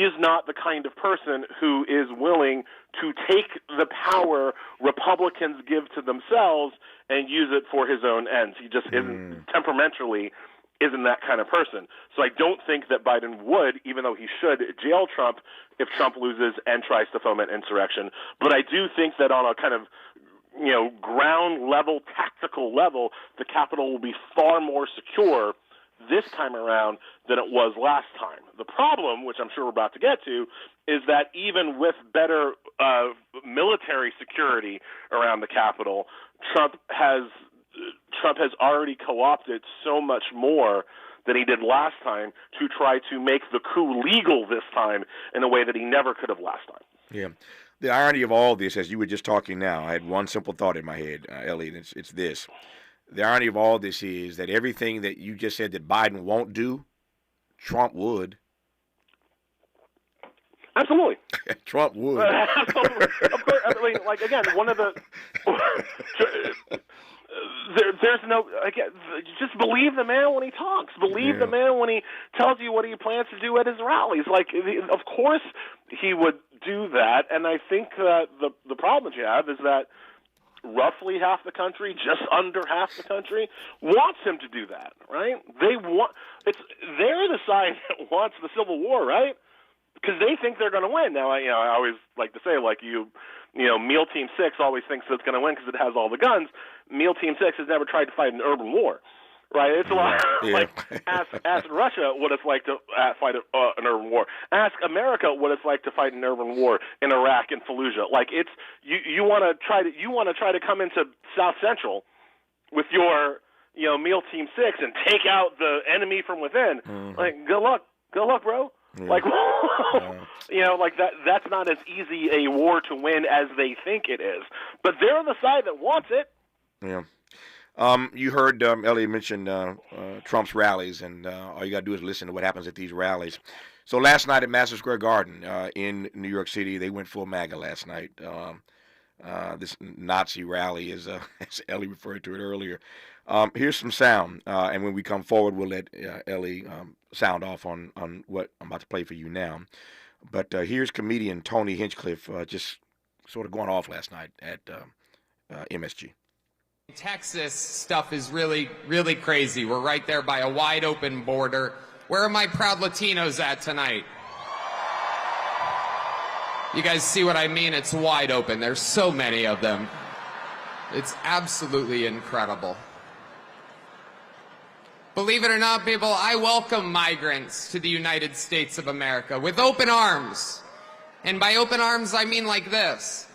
is not the kind of person who is willing to take the power Republicans give to themselves and use it for his own ends. He just temperamentally isn't that kind of person. So I don't think that Biden would, even though he should, jail Trump if Trump loses and tries to foment insurrection. But I do think that on a kind of ground level, tactical level, the Capitol will be far more secure this time around than it was last time. The problem, which I'm sure we're about to get to, is that even with better military security around the Capitol, Trump has already co-opted so much more than he did last time to try to make the coup legal this time in a way that he never could have last time. Yeah. The irony of all this, as you were just talking now, I had one simple thought in my head, Elliot, and it's this. The irony of all this is that everything that you just said that Biden won't do, Trump would. Absolutely. Trump would. Absolutely. Of course, I mean, like, again, one of the... there's no... Again, just believe the man when he talks. Believe the man when he tells you what he plans to do at his rallies. Like, of course he would do that, and I think that the problem that you have is that roughly half the country, just under half the country, wants him to do that, right? They're the side that wants the Civil War, right? Because they think they're going to win. Now, I always like to say, like, Meal Team 6 always thinks it's going to win because it has all the guns. Meal Team 6 has never tried to fight an urban war, right? It's a lot like ask Russia what it's like to fight an urban war. Ask America what it's like to fight an urban war in Iraq and Fallujah. Like, it's you want to try to come into South Central with your Meal Team 6 and take out the enemy from within. Like, good luck, bro. Yeah. Like, like that's not as easy a war to win as they think it is. But they're on the side that wants it. Yeah. You heard Elliot mention Trump's rallies, and all you got to do is listen to what happens at these rallies. So last night at Madison Square Garden in New York City, they went full MAGA last night. This Nazi rally, as Ellie referred to it earlier. Here's some sound, and when we come forward, we'll let Ellie sound off on what I'm about to play for you now. But here's comedian Tony Hinchcliffe just sort of going off last night at MSG. Texas stuff is really, really crazy. We're right there by a wide open border. Where are my proud Latinos at tonight? You guys see what I mean? It's wide open. There's so many of them. It's absolutely incredible. Believe it or not, people, I welcome migrants to the United States of America with open arms. And by open arms, I mean like this.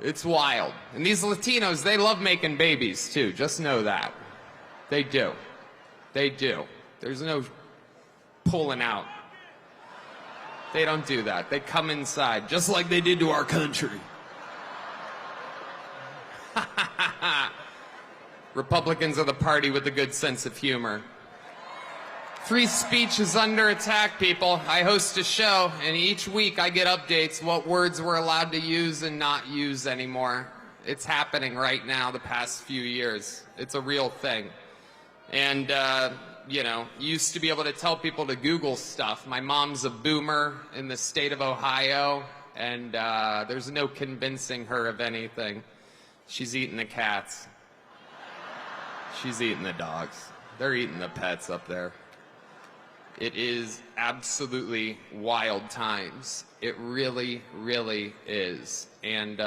It's wild. And these Latinos, they love making babies, too. Just know that. They do. They do. There's no pulling out. They don't do that. They come inside, just like they did to our country. Republicans are the party with a good sense of humor. Free speech is under attack, people. I host a show, and each week I get updates what words we're allowed to use and not use anymore. It's happening right now the past few years. It's a real thing. And, used to be able to tell people to Google stuff. My mom's a boomer in the state of Ohio, and there's no convincing her of anything. She's eating the cats. She's eating the dogs. They're eating the pets up there. It is absolutely wild times. It really, really is. And,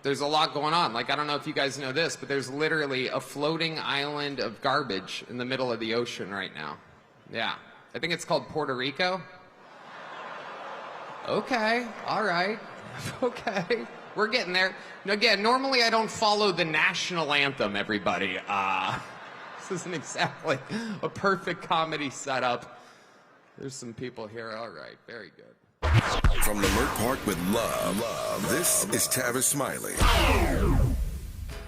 there's a lot going on. Like, I don't know if you guys know this, but there's literally a floating island of garbage in the middle of the ocean right now. Yeah. I think it's called Puerto Rico. Okay. All right. Okay. We're getting there. Now, again, normally I don't follow the national anthem, everybody. This isn't exactly a perfect comedy setup. There's some people here. All right. Very good. From Leimert Park with love, this is Tavis Smiley.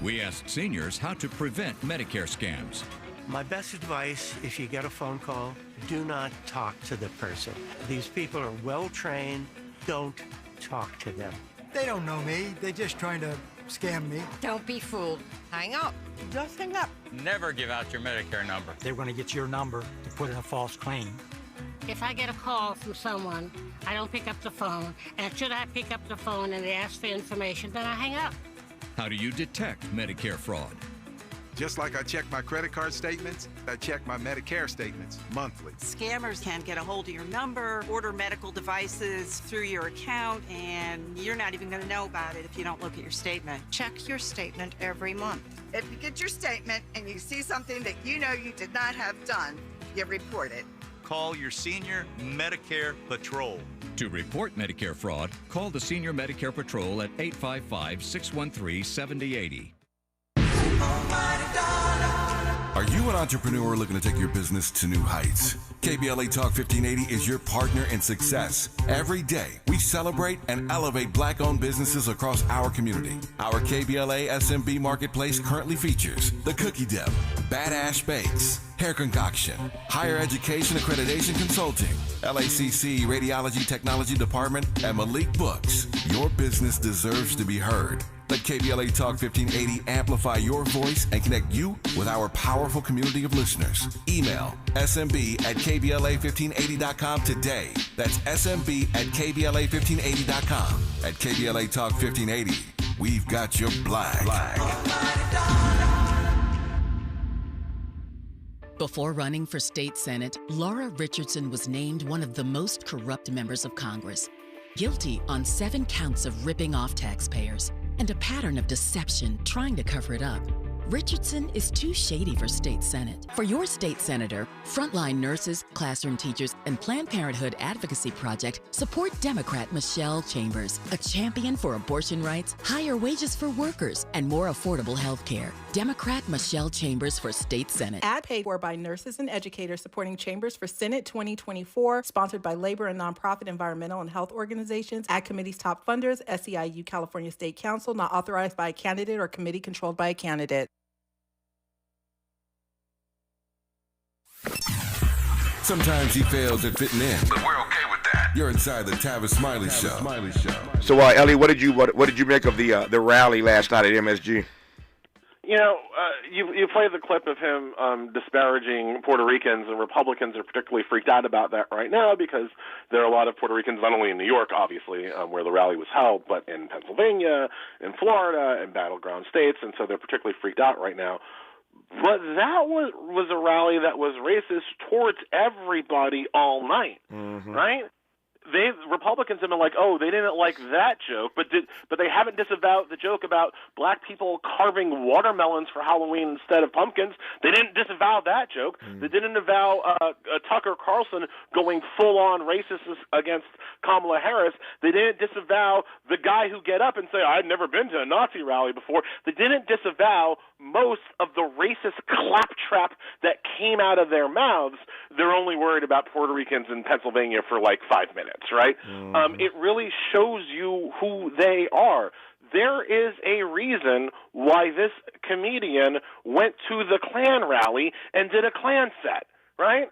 We asked seniors how to prevent Medicare scams. My best advice, if you get a phone call, do not talk to the person. These people are well trained. Don't talk to them. They don't know me. They're just trying to scam me. Don't be fooled. Hang up. Just hang up. Never give out your Medicare number. They're going to get your number to put in a false claim. If I get a call from someone, I don't pick up the phone, and should I pick up the phone and they ask for information, then I hang up. How do you detect Medicare fraud? Just like I check my credit card statements, I check my Medicare statements monthly. Scammers can get a hold of your number, order medical devices through your account, and you're not even going to know about it if you don't look at your statement. Check your statement every month. If you get your statement and you see something that you know you did not have done, you report it. Call your senior Medicare Patrol. To report Medicare fraud, call the Senior Medicare Patrol at 855-613-7080. Are you an entrepreneur looking to take your business to new heights? KBLA Talk 1580 is your partner in success. Every day, we celebrate and elevate Black-owned businesses across our community. Our KBLA SMB Marketplace currently features The Cookie Dip, Badass Bakes, Hair Concoction, Higher Education Accreditation Consulting, LACC Radiology Technology Department, and Malik Books. Your business deserves to be heard. Let KBLA Talk 1580 amplify your voice and connect you with our powerful community of listeners. Email smb@kbla1580.com today. That's smb@kbla1580.com. At KBLA Talk 1580, we've got your black. Before running for state senate, Laura Richardson was named one of the most corrupt members of Congress, guilty on 7 counts of ripping off taxpayers and a pattern of deception trying to cover it up. Richardson is too shady for state senate. For your state senator, frontline nurses, classroom teachers, and Planned Parenthood Advocacy Project support Democrat Michelle Chambers, a champion for abortion rights, higher wages for workers, and more affordable health care. Democrat Michelle Chambers for state senate. Ad paid for by nurses and educators supporting Chambers for Senate 2024, sponsored by labor and nonprofit environmental and health organizations, Ad Committee's top funders, SEIU California State Council, not authorized by a candidate or committee controlled by a candidate. Sometimes he fails at fitting in, but we're okay with that. You're inside the Tavis Smiley Show. So, Ellie, what did you make of the rally last night at MSG? You know, you played the clip of him disparaging Puerto Ricans, and Republicans are particularly freaked out about that right now because there are a lot of Puerto Ricans, not only in New York, obviously, where the rally was held, but in Pennsylvania, in Florida, and battleground states, and so they're particularly freaked out right now. But that was a rally that was racist towards everybody all night, right? Republicans have been like, oh, they didn't like that joke, but they haven't disavowed the joke about black people carving watermelons for Halloween instead of pumpkins. They didn't disavow that joke. They didn't avow Tucker Carlson going full-on racist against Kamala Harris. They didn't disavow the guy who get up and say, I've never been to a Nazi rally before. They didn't disavow most of the racist claptrap that came out of their mouths. They're only worried about Puerto Ricans in Pennsylvania for like 5 minutes, right? It really shows you who they are. There is a reason why this comedian went to the Klan rally and did a Klan set, right?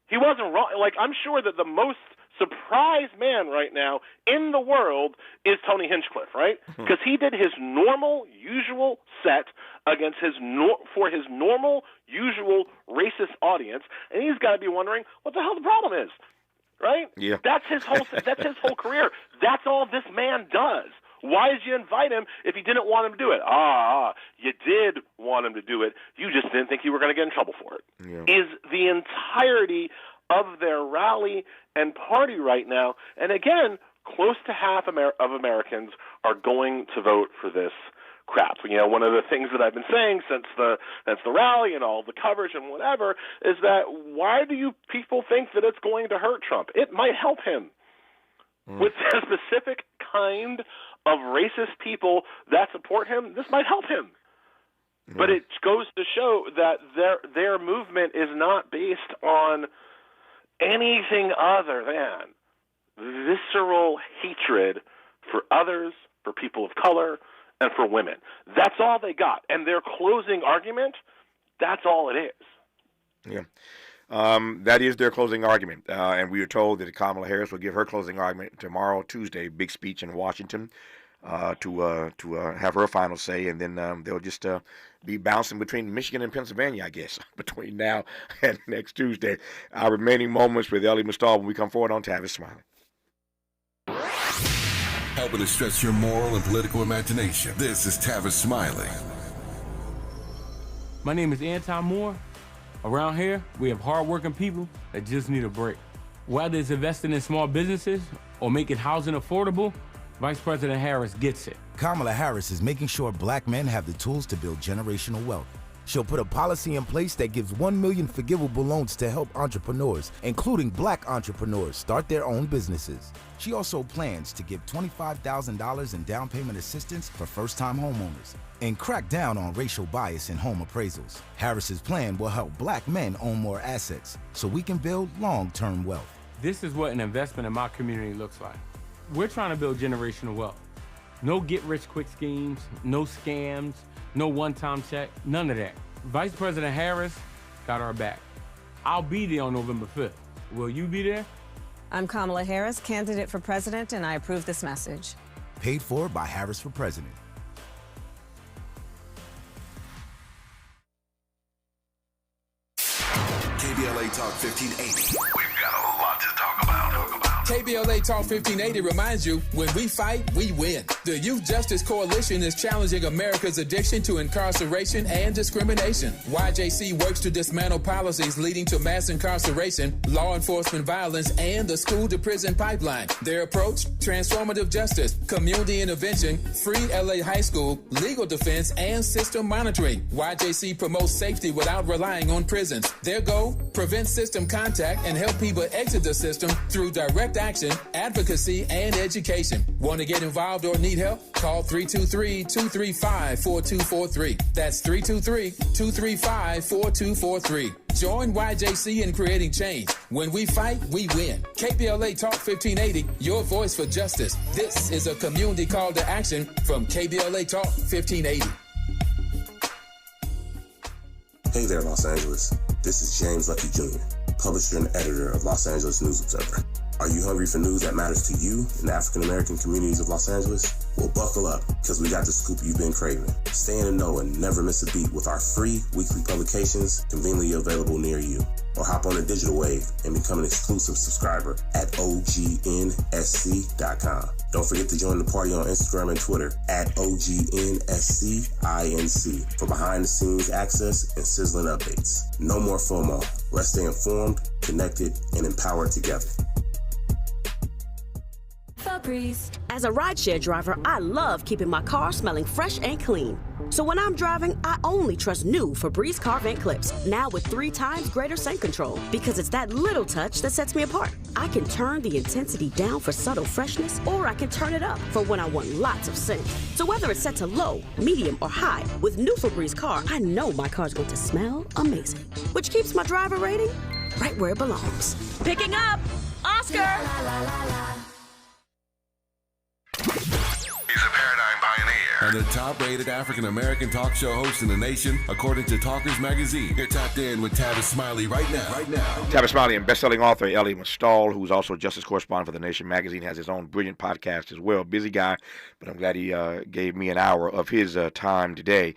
He wasn't wrong. Like, I'm sure that the most surprised man right now in the world is Tony Hinchcliffe, right? Because he did his normal, usual set against for his normal, usual racist audience, and he's got to be wondering what the hell the problem is, right? Yeah. That's his whole career. That's all this man does. Why did you invite him if you didn't want him to do it? You did want him to do it. You just didn't think you were going to get in trouble for it. Yeah. Is the entirety of their rally and party right now. And again, close to half of Americans are going to vote for this crap. You know, one of the things that I've been saying since the rally and all the coverage and whatever is that why do you people think that it's going to hurt Trump? It might help him. With a specific kind of racist people that support him, this might help him. But it goes to show that their movement is not based on anything other than visceral hatred for others, for people of color, and for women. That's all they got. And their closing argument, that's all it is. Yeah. That is their closing argument. And we are told that Kamala Harris will give her closing argument tomorrow, Tuesday, big speech in Washington. to have her final say, and then they'll just be bouncing between Michigan and Pennsylvania, I guess, between now and next Tuesday. Our remaining moments with Ellie Mustall when we come forward on Tavis Smiley. Helping to stretch your moral and political imagination. This is Tavis Smiley. My name is Anton Moore. Around here, we have hardworking people that just need a break. Whether it's investing in small businesses or making housing affordable, Vice President Harris gets it. Kamala Harris is making sure black men have the tools to build generational wealth. She'll put a policy in place that gives 1 million forgivable loans to help entrepreneurs, including black entrepreneurs, start their own businesses. She also plans to give $25,000 in down payment assistance for first-time homeowners and crack down on racial bias in home appraisals. Harris's plan will help black men own more assets so we can build long-term wealth. This is what an investment in my community looks like. We're trying to build generational wealth. No get-rich-quick schemes, no scams, no one-time check, none of that. Vice President Harris got our back. I'll be there on November 5th. Will you be there? I'm Kamala Harris, candidate for president, and I approve this message. Paid for by Harris for President. KBLA Talk 1580. We've got a lot to talk about. KBLA Talk 1580 reminds you, when we fight, we win. The Youth Justice Coalition is challenging America's addiction to incarceration and discrimination. YJC works to dismantle policies leading to mass incarceration, law enforcement violence, and the school-to-prison pipeline. Their approach? Transformative justice, community intervention, free LA high school, legal defense, and system monitoring. YJC promotes safety without relying on prisons. Their goal? Prevent system contact and help people exit the system through direct action, advocacy, and education. Want to get involved or need help? Call 323-235-4243. That's 323-235-4243. Join YJC in creating change. When we fight, we win. KBLA Talk 1580, your voice for justice. This is a community call to action from KBLA Talk 1580. Hey there, Los Angeles. This is James Lucky Jr., publisher and editor of Los Angeles News Observer. Are you hungry for news that matters to you in the African-American communities of Los Angeles? Well, buckle up, because we got the scoop you've been craving. Stay in the know and never miss a beat with our free weekly publications conveniently available near you. Or hop on the digital wave and become an exclusive subscriber at OGNSC.com. Don't forget to join the party on Instagram and Twitter at OGNSCINC for behind-the-scenes access and sizzling updates. No more FOMO. Let's stay informed, connected, and empowered together. As a rideshare driver, I love keeping my car smelling fresh and clean. So when I'm driving, I only trust new Febreze car vent clips, now with 3 times greater scent control, because it's that little touch that sets me apart. I can turn the intensity down for subtle freshness, or I can turn it up for when I want lots of scent. So whether it's set to low, medium, or high, with new Febreze car, I know my car's going to smell amazing, which keeps my driver rating right where it belongs. Picking up Oscar! La, la, la, la, la. He's a paradigm pioneer and the top-rated African-American talk show host in the nation, according to Talkers Magazine. You're tapped in with Tavis Smiley right now. Tavis Smiley and best-selling author Ellie Mustall, who's also justice correspondent for The Nation magazine, has his own brilliant podcast as well. Busy guy, but I'm glad he gave me an hour of his time today.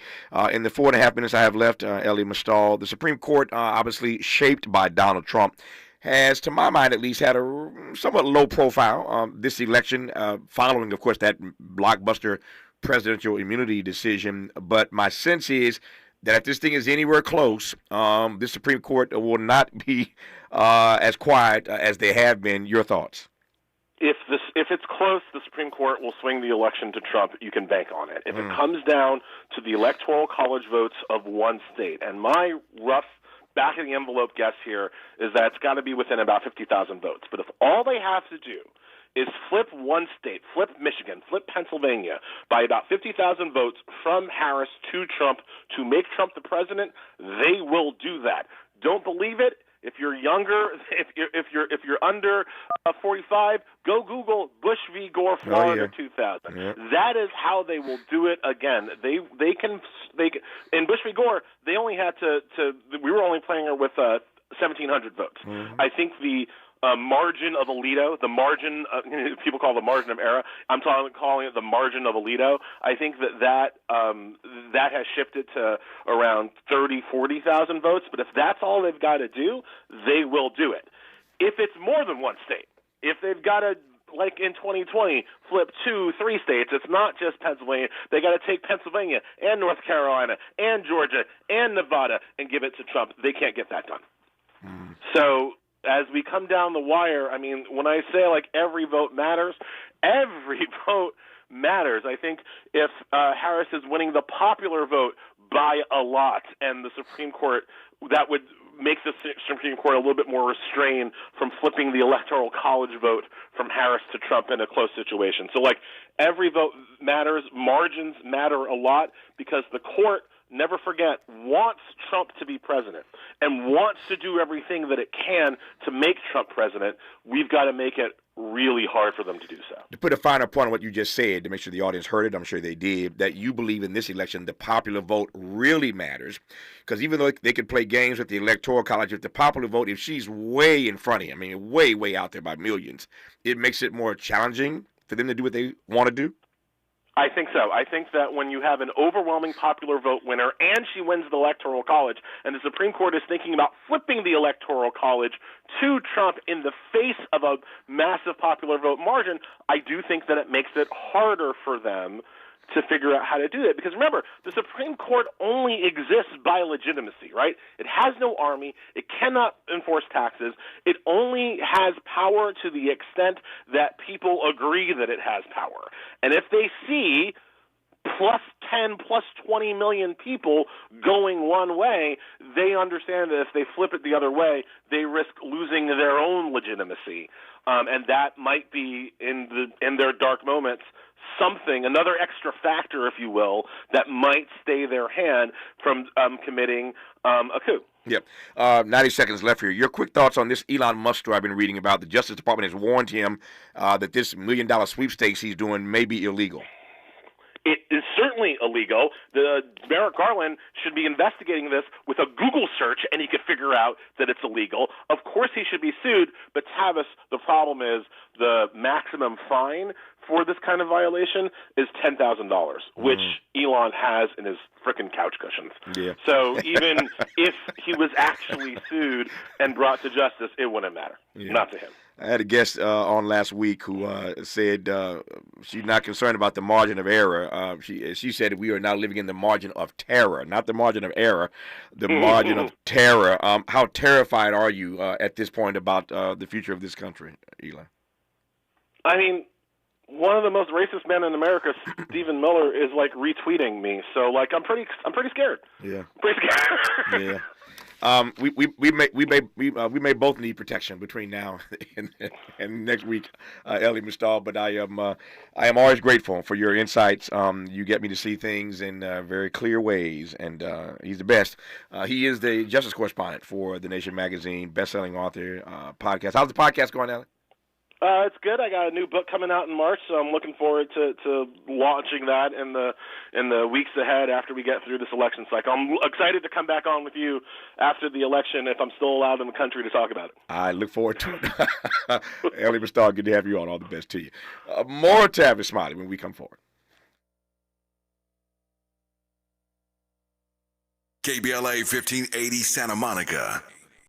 In the 4.5 minutes I have left, Ellie Mustall, the Supreme Court, obviously shaped by Donald Trump, has, to my mind at least, had a somewhat low profile this election, following, of course, that blockbuster presidential immunity decision. But my sense is that if this thing is anywhere close, the Supreme Court will not be as quiet as they have been. Your thoughts? If it's close, the Supreme Court will swing the election to Trump. You can bank on it. If it comes down to the electoral college votes of one state, and my rough back-of-the-envelope guess here is that it's got to be within about 50,000 votes. But if all they have to do is flip one state, flip Michigan, flip Pennsylvania by about 50,000 votes from Harris to Trump to make Trump the president, they will do that. Don't believe it? If you're younger, if you're under 45, go Google Bush v. Gore, Florida 2000. Yeah. That is how they will do it again. They can in Bush v. Gore, they only had to we were only playing her with 1,700 votes. Mm-hmm. I think the margin of Alito, the margin people call the margin of error. I'm calling it the margin of Alito. I think that has shifted to around 40,000 votes. But if that's all they've got to do, they will do it. If it's more than one state, if they've got to, like in 2020, flip 2-3 states, it's not just Pennsylvania. They got to take Pennsylvania and North Carolina and Georgia and Nevada and give it to Trump. They can't get that done. So as we come down the wire, I mean, when I say like every vote matters, every vote matters. I think if Harris is winning the popular vote by a lot, and the Supreme Court, that would make the Supreme Court a little bit more restrained from flipping the Electoral College vote from Harris to Trump in a close situation. So, like, every vote matters. Margins matter a lot because the court, never forget, wants Trump to be president and wants to do everything that it can to make Trump president. We've got to make it really hard for them to do so. To put a finer point on what you just said, to make sure the audience heard it, I'm sure they did, that you believe in this election the popular vote really matters, because even though they could play games with the Electoral College, if the popular vote, if she's way in front of him, I mean, way, way out there by millions, it makes it more challenging for them to do what they want to do? I think so. I think that when you have an overwhelming popular vote winner and she wins the Electoral College, and the Supreme Court is thinking about flipping the Electoral College to Trump in the face of a massive popular vote margin, I do think that it makes it harder for them to figure out how to do that. Because remember, the Supreme Court only exists by legitimacy, right? It has no army. It cannot enforce taxes. It only has power to the extent that people agree that it has power. And if they see plus 10, plus 20 million people going one way, they understand that if they flip it the other way, they risk losing their own legitimacy. And that might be, in their dark moments, something, another extra factor, if you will, that might stay their hand from committing a coup. Yep. 90 seconds left here. Your quick thoughts on this Elon Musk story I've been reading about. The Justice Department has warned him that this $1 million sweepstakes he's doing may be illegal. It is certainly illegal. Merrick Garland should be investigating this with a Google search, and he could figure out that it's illegal. Of course he should be sued, but Tavis, the problem is the maximum fine for this kind of violation is $10,000, which Elon has in his frickin' couch cushions. Yeah. So even if he was actually sued and brought to justice, it wouldn't matter. Yeah. Not to him. I had a guest on last week who said she's not concerned about the margin of error. She said we are now living in the margin of terror, not the margin of error, the margin of terror. How terrified are you at this point about the future of this country, Eli? I mean, one of the most racist men in America, Stephen Miller, is like retweeting me. So like I'm pretty scared. Yeah. Pretty scared. Yeah. We may both need protection between now and next week, Elie Mystal. But I am always grateful for your insights. You get me to see things in very clear ways, and he's the best. He is the justice correspondent for The Nation magazine, best-selling author, podcast. How's the podcast going, Elie? It's good. I got a new book coming out in March, so I'm looking forward to launching that in the weeks ahead after we get through this election cycle. I'm excited to come back on with you after the election if I'm still allowed in the country to talk about it. I look forward to it. Elie Mystal, good to have you on. All the best to you. More Tavis Smiley when we come forward. KBLA 1580 Santa Monica.